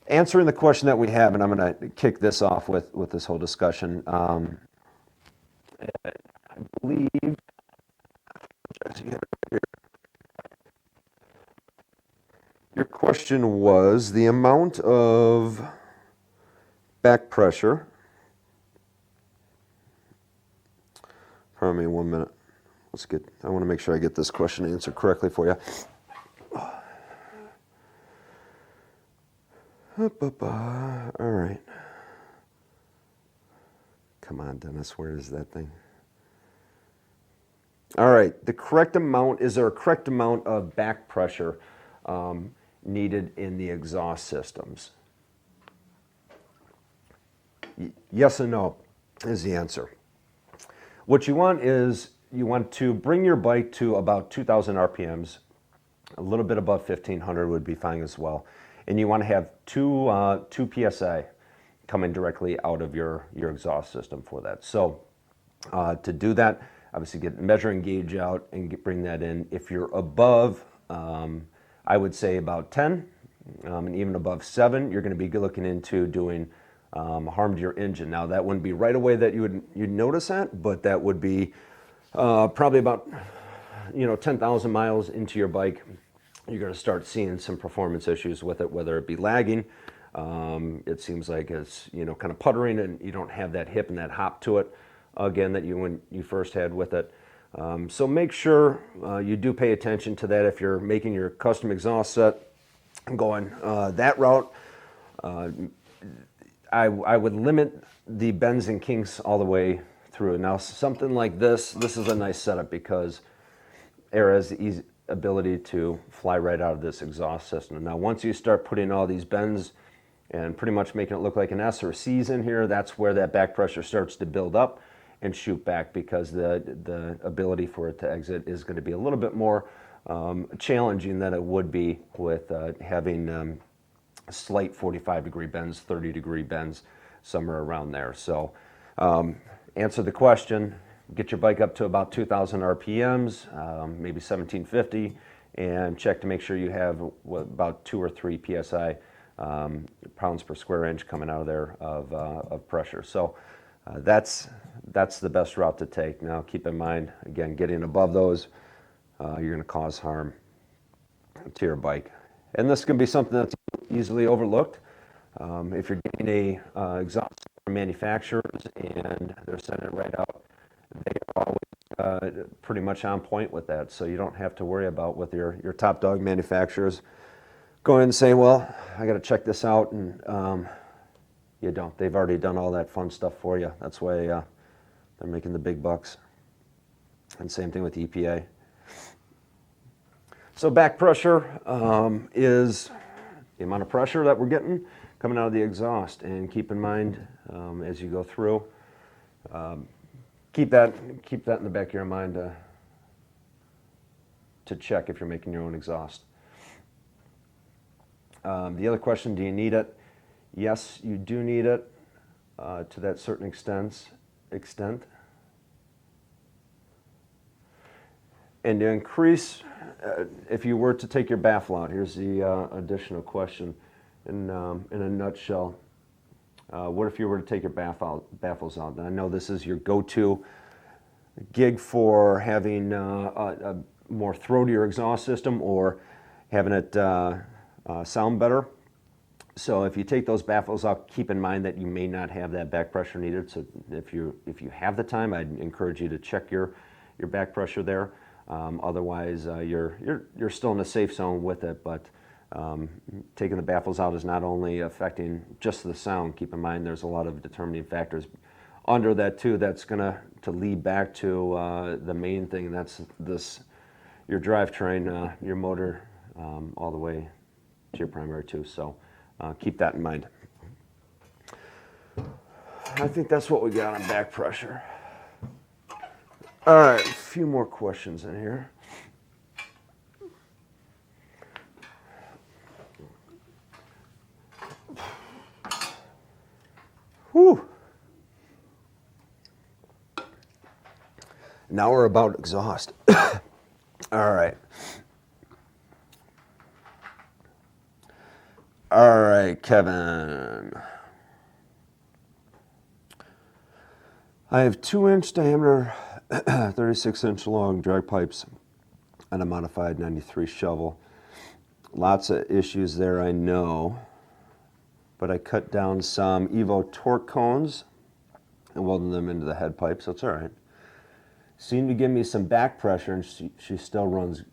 answering the question that we have, and I'm going to kick this off with this whole discussion. I believe your question was the amount of back pressure. Pardon me 1 minute. I want to make sure I get this question answered correctly for you. All right. Come on, Dennis, where is that thing? All right, is there a correct amount of back pressure needed in the exhaust systems? Yes and no is the answer. What you want is you want to bring your bike to about 2,000 RPMs. A little bit above 1,500 would be fine as well. And you want to have 2 PSI coming directly out of your exhaust system for that. So to do that, obviously get measuring gauge out and bring that in. If you're above, I would say about 10, and even above 7, you're going to be looking into doing harm to your engine. Now that wouldn't be right away that you'd notice that, but that would be probably about 10,000 miles into your bike. You're going to start seeing some performance issues with it, whether it be lagging. It seems like it's kind of puttering, and you don't have that hip and that hop to it again that when you first had with it. So make sure you do pay attention to that if you're making your custom exhaust set and going that route. I would limit the bends and kinks all the way through. Now something like this is a nice setup because air has the easy ability to fly right out of this exhaust system. Now once you start putting all these bends and pretty much making it look like an S or a C's in here, that's where that back pressure starts to build up and shoot back, because the ability for it to exit is going to be a little bit more challenging than it would be with having slight 45-degree bends, 30-degree bends, somewhere around there. So answer the question, get your bike up to about 2,000 RPMs, maybe 1,750, and check to make sure you have about 2 or 3 PSI, pounds per square inch, coming out of there of pressure. So that's the best route to take. Now keep in mind, again, getting above those, you're going to cause harm to your bike. And this can be something that's easily overlooked. If you're getting a exhaust from manufacturers and they're sending it right out, they are always pretty much on point with that. So you don't have to worry about with your top dog manufacturers going and saying, well, I got to check this out, and you don't. They've already done all that fun stuff for you. That's why they're making the big bucks. And same thing with EPA. So back pressure is the amount of pressure that we're getting coming out of the exhaust. And keep in mind, as you go through, keep that in the back of your mind to check if you're making your own exhaust. The other question, do you need it? Yes, you do need it to that certain extent. And to increase, if you were to take your baffle out, here's the additional question in a nutshell. What if you were to take your baffles out? And I know this is your go-to gig for having a more throatier exhaust system or having it sound better. So if you take those baffles out, keep in mind that you may not have that back pressure needed. So if you have the time, I'd encourage you to check your back pressure there. Otherwise, you're still in a safe zone with it, but taking the baffles out is not only affecting just the sound. Keep in mind there's a lot of determining factors under that too that's going to lead back to the main thing, and that's your drivetrain, your motor, all the way to your primary too. So keep that in mind. I think that's what we got on back pressure. All right, a few more questions in here. Whew. Now we're about exhaust. All right. All right, Kevin. I have 2-inch diameter, 36-inch long drag pipes and a modified 93 shovel. Lots of issues there, I know. But I cut down some Evo torque cones and welded them into the head pipe, so it's all right. Seemed to give me some back pressure, and she still runs,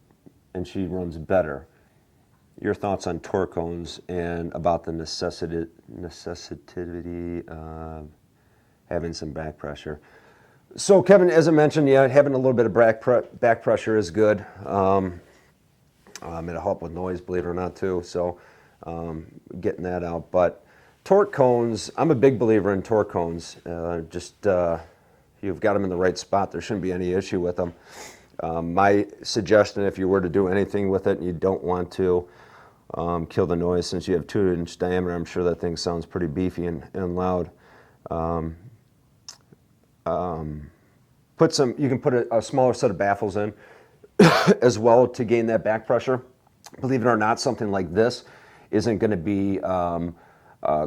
and she runs better. Your thoughts on torque cones and about the necessity of having some back pressure. So Kevin, as I mentioned, yeah, having a little bit of back pressure is good. It'll help with noise, believe it or not, too. So getting that out. But torque cones, I'm a big believer in torque cones. You've got them in the right spot. There shouldn't be any issue with them. My suggestion, if you were to do anything with it and you don't want to kill the noise, since you have 2-inch diameter, I'm sure that thing sounds pretty beefy and loud. You can put a smaller set of baffles in as well to gain that back pressure. Believe it or not, something like this isn't going to be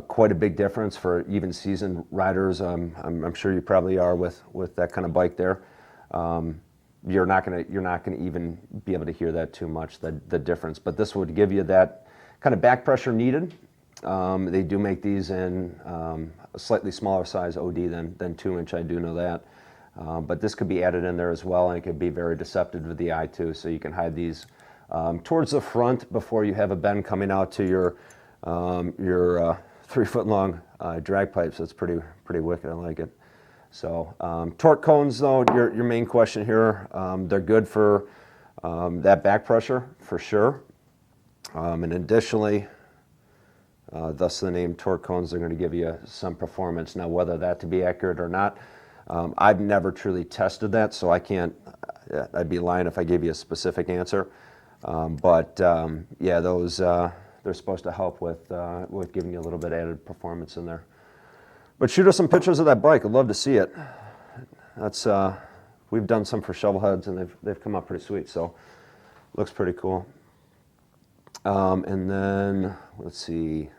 quite a big difference for even seasoned riders. I'm sure you probably are with that kind of bike there. You're not going to even be able to hear that too much, the difference. But this would give you that kind of back pressure needed. They do make these in a slightly smaller size OD than 2-inch. I do know that. But this could be added in there as well, and it could be very deceptive to the eye too. So you can hide these towards the front before you have a bend coming out to your 3-foot long drag pipes. That's pretty wicked. I like it. So torque cones, though, your main question here, they're good for that back pressure for sure. And additionally, thus the name torque cones, they're going to give you some performance. Now, whether that to be accurate or not, I've never truly tested that, so I can't. I'd be lying if I gave you a specific answer. Yeah, those they're supposed to help with giving you a little bit added performance in there. But shoot us some pictures of that bike. I'd love to see it. That's we've done some for shovel heads, and they've come out pretty sweet. So looks pretty cool. And then let's see.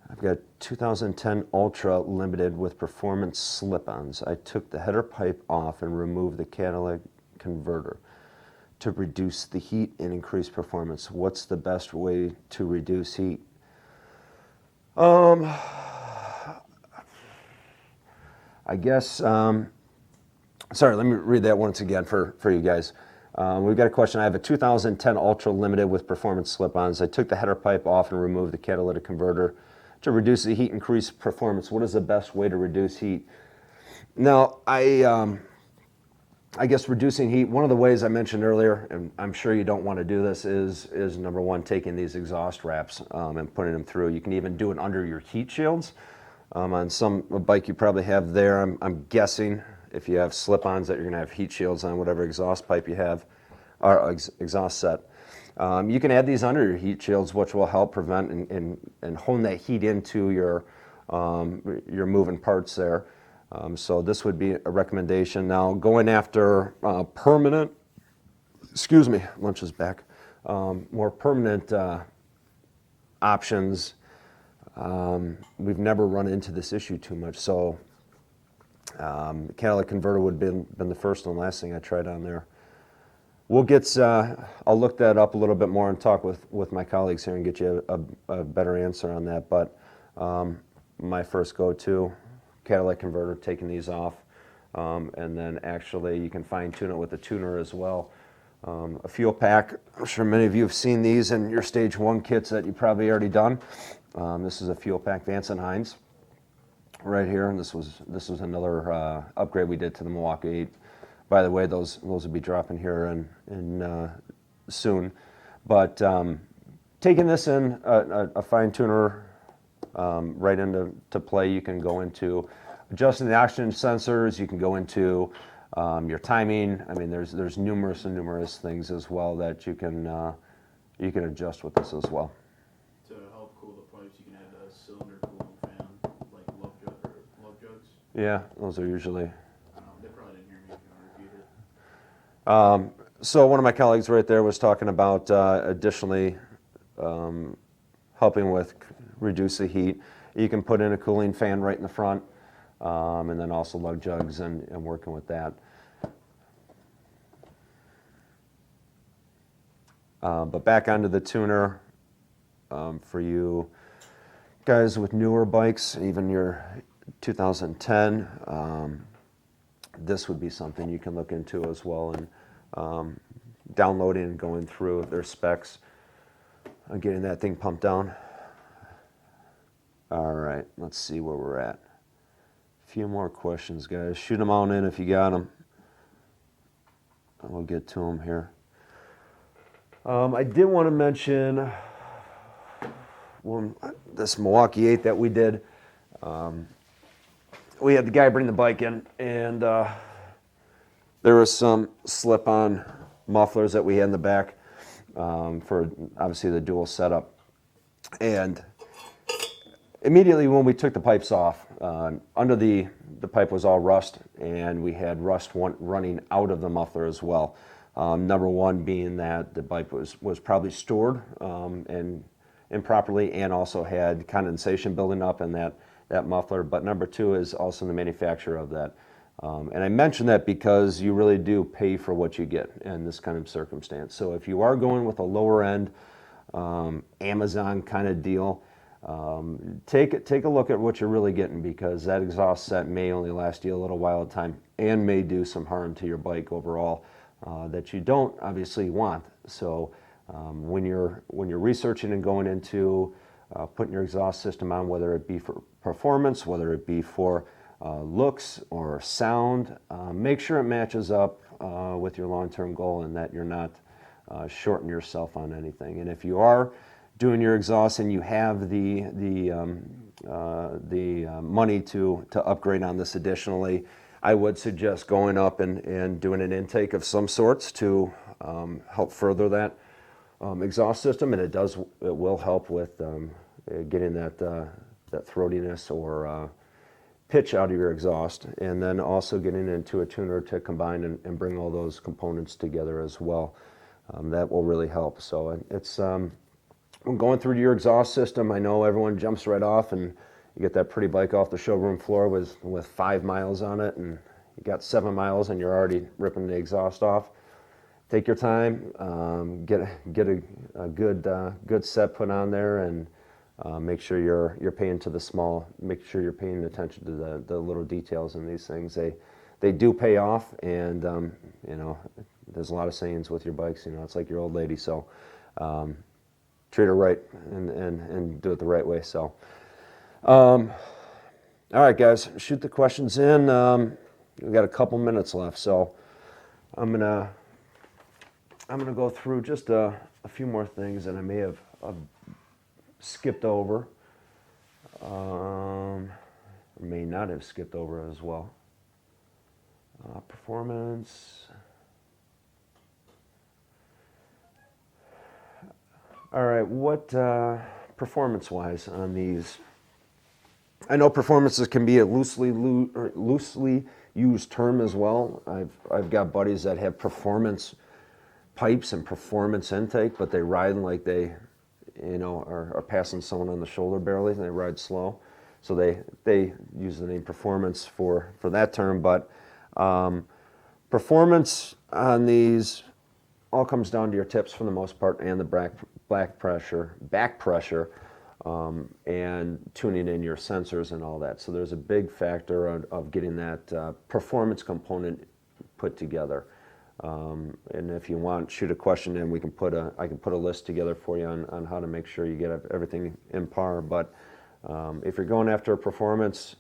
I've got 2010 Ultra Limited with performance slip-ons. I took the header pipe off and removed the catalytic converter to reduce the heat and increase performance. What's the best way to reduce heat? I guess, sorry, let me read that once again for you guys. We've got a question. I have a 2010 Ultra Limited with performance slip-ons. I took the header pipe off and removed the catalytic converter to reduce the heat, increase performance. What is the best way to reduce heat? Now, I guess reducing heat, one of the ways I mentioned earlier, and I'm sure you don't want to do this, is number one, taking these exhaust wraps and putting them through. You can even do it under your heat shields. On a bike you probably have there, I'm guessing if you have slip-ons that you're going to have heat shields on whatever exhaust pipe you have, or exhaust set. You can add these under your heat shields, which will help prevent and hone that heat into your moving parts there. So this would be a recommendation. Now, going after permanent, excuse me, lunch is back, more permanent options, we've never run into this issue too much. So the catalytic converter would have been the first and last thing I tried on there. We'll get, I'll look that up a little bit more and talk with my colleagues here and get you a better answer on that. But my first go-to, catalytic converter, taking these off. And then actually you can fine tune it with a tuner as well. A fuel pack, I'm sure many of you have seen these in your stage 1 kits that you've probably already done. This is a fuel pack, Vance and Hines, right here. And this was another upgrade we did to the Milwaukee 8. By the way, those will be dropping here in soon. But taking this in a fine tuner right into play, you can go into adjusting the oxygen sensors. You can go into your timing. I mean, there's numerous things as well that you can adjust with this as well. To help cool the pipes, you can add a cylinder cooling fan, like Yeah, those are usually. They probably didn't hear me. If you want to repeat it. So one of my colleagues right there was talking about additionally helping with reduce the heat. You can put in a cooling fan right in the front, and then also lug jugs and working with that. But back onto the tuner, for you guys with newer bikes, even your 2010, this would be something you can look into as well, and downloading and going through their specs and getting that thing pumped down. All right, let's see where we're at. A few more questions, guys. Shoot them on in if you got them. We'll get to them here. I did want to mention this Milwaukee 8 that we did. We had the guy bring the bike in, and there was some slip-on mufflers that we had in the back for obviously the dual setup. And immediately when we took the pipes off, under the pipe was all rust, and we had rust running out of the muffler as well. Number one being that the pipe was probably stored and improperly, and also had condensation building up in that muffler. But number two is also the manufacturer of that. And I mention that because you really do pay for what you get in this kind of circumstance. So if you are going with a lower end Amazon kind of deal, take a look at what you're really getting, because that exhaust set may only last you a little while at a time and may do some harm to your bike overall that you don't obviously want. So when you're researching and going into putting your exhaust system on, whether it be for performance, whether it be for looks or sound, make sure it matches up with your long-term goal, and that you're not shorting yourself on anything. And if you are doing your exhaust and you have the money to upgrade on this additionally, I would suggest going up and doing an intake of some sorts to help further that exhaust system, and it will help with getting that throatiness or pitch out of your exhaust, and then also getting into a tuner to combine and bring all those components together as well. That will really help. So it's when going through your exhaust system, I know everyone jumps right off, and you get that pretty bike off the showroom floor with 5 miles on it, and you got 7 miles and you're already ripping the exhaust off. Take your time, get a good set put on there, and make sure you're paying to the small. Make sure you're paying attention to the little details in these things. They do pay off, and you know, there's a lot of sayings with your bikes. You know, it's like your old lady. So treat her right and do it the right way. So. All right, guys, shoot the questions in. We've got a couple minutes left, so I'm gonna go through just a few more things that I may have skipped over, or may not have skipped over as well. Performance. All right, what performance-wise on these? I know performances can be a loosely used term as well. I've got buddies that have performance pipes and performance intake, but they ride like they, you know, are passing someone on the shoulder barely, and they ride slow. So they use the name performance for that term. But performance on these all comes down to your tips for the most part, and the back pressure, and tuning in your sensors and all that. So there's a big factor of getting that performance component put together. And if you want, shoot a question in. I can put a list together for you on how to make sure you get everything in par. But if you're going after a performance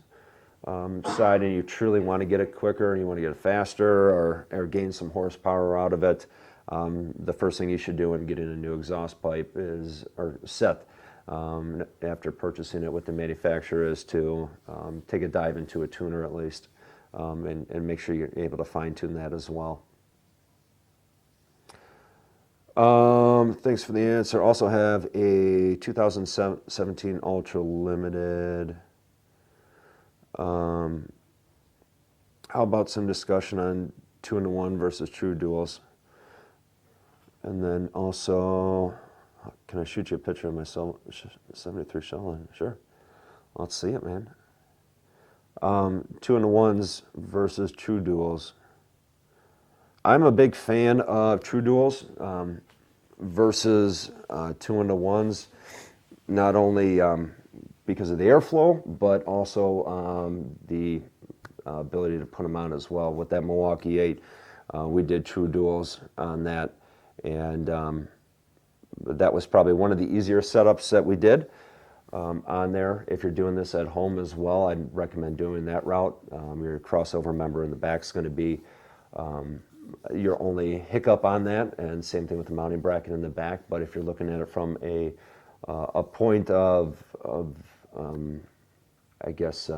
side and you truly want to get it quicker, and you want to get it faster, or gain some horsepower out of it, the first thing you should do when getting a new exhaust pipe set after purchasing it with the manufacturer is to take a dive into a tuner at least, and make sure you're able to fine tune that as well. Thanks for the answer. Also have a 2017 Ultra Limited. how about some discussion on 2-in-1 versus true duals? And then also, can I shoot you a picture of my 73 shell line? Sure. Let's see it, man. 2-in-1s versus true duals. I'm a big fan of true duals versus 2-in-1s, not only because of the airflow, but also the ability to put them on as well. With that Milwaukee 8, we did true duals on that, and that was probably one of the easier setups that we did on there. If you're doing this at home as well, I'd recommend doing that route. Your crossover member in the back is going to be your only hiccup on that, and same thing with the mounting bracket in the back. But if you're looking at it from a point of I guess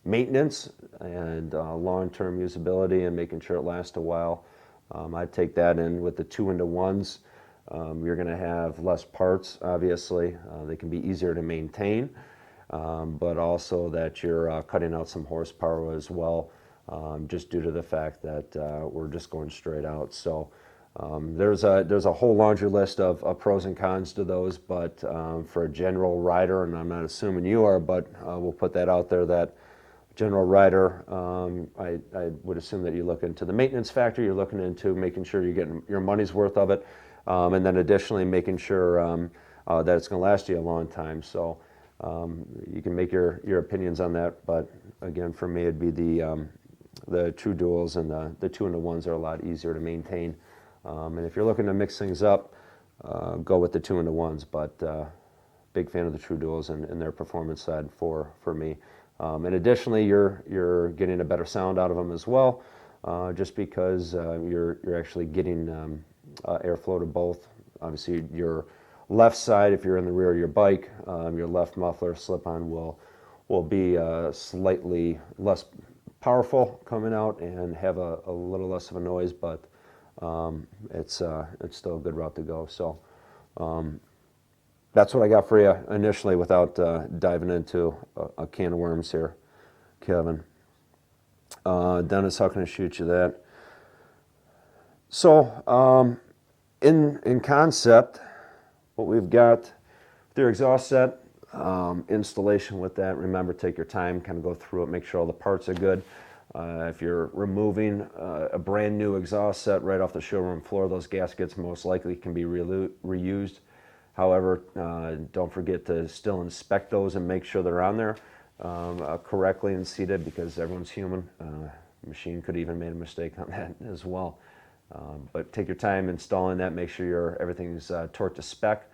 maintenance and long-term usability and making sure it lasts a while, I'd take that in with the 2-in-1s. You're going to have less parts, obviously. They can be easier to maintain, but also that you're cutting out some horsepower as well, just due to the fact that we're just going straight out. So there's a whole laundry list of pros and cons to those, but for a general rider, and I'm not assuming you are, but we'll put that out there, that general rider, I would assume that you look into the maintenance factor, you're looking into making sure you're getting your money's worth of it, and then additionally making sure that it's going to last you a long time. So you can make your opinions on that, but again, for me, it'd be the true duals, and the 2-in-1s are a lot easier to maintain. And if you're looking to mix things up, go with the 2-in-1s, but big fan of the true duals and their performance side for me. And additionally, you're getting a better sound out of them as well, just because you're actually getting airflow to both. Obviously, your left side, if you're in the rear of your bike, your left muffler slip-on will be slightly less powerful coming out and have a little less of a noise, but it's still a good route to go. So that's what I got for you initially, without diving into a can of worms here, Kevin. Dennis, how can I shoot you that? So in concept, what we've got, their exhaust set, installation with that, remember, take your time, kind of go through it, make sure all the parts are good. If you're removing a brand new exhaust set right off the showroom floor, those gaskets most likely can be reused. However, don't forget to still inspect those and make sure they're on there correctly and seated, because everyone's human. The machine could even made a mistake on that as well. But take your time installing that, make sure everything's torqued to spec.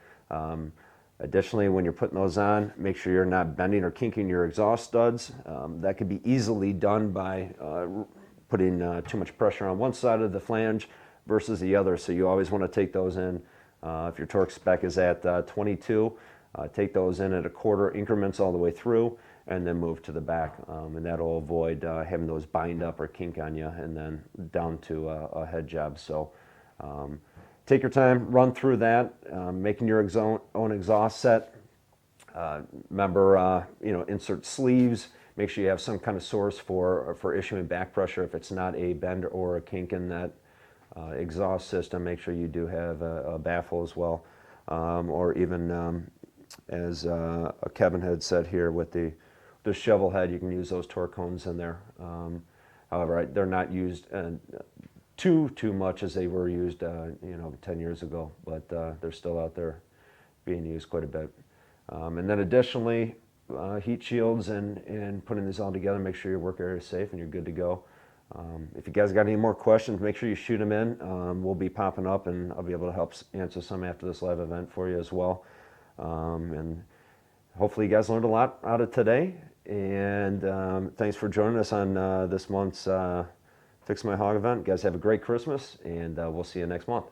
Additionally, when you're putting those on, make sure you're not bending or kinking your exhaust studs. That could be easily done by putting too much pressure on one side of the flange versus the other. So you always want to take those in. If your torque spec is at 22, take those in at 1/4 increments all the way through, and then move to the back. And that'll avoid having those bind up or kink on you and then down to a head job. So take your time, run through that, making your own exhaust set. Remember, insert sleeves. Make sure you have some kind of source for issuing back pressure. If it's not a bend or a kink in that exhaust system, make sure you do have a baffle as well, or even as Kevin had said here with the shovel head, you can use those torque cones in there. However, they're not used too much as they were used 10 years ago, but they're still out there being used quite a bit. And then additionally, heat shields and putting this all together, make sure your work area is safe and you're good to go. If you guys got any more questions, make sure you shoot them in. We'll be popping up, and I'll be able to help answer some after this live event for you as well. And hopefully you guys learned a lot out of today. And thanks for joining us on this month's Fix My Hog event. You guys have a great Christmas, and we'll see you next month.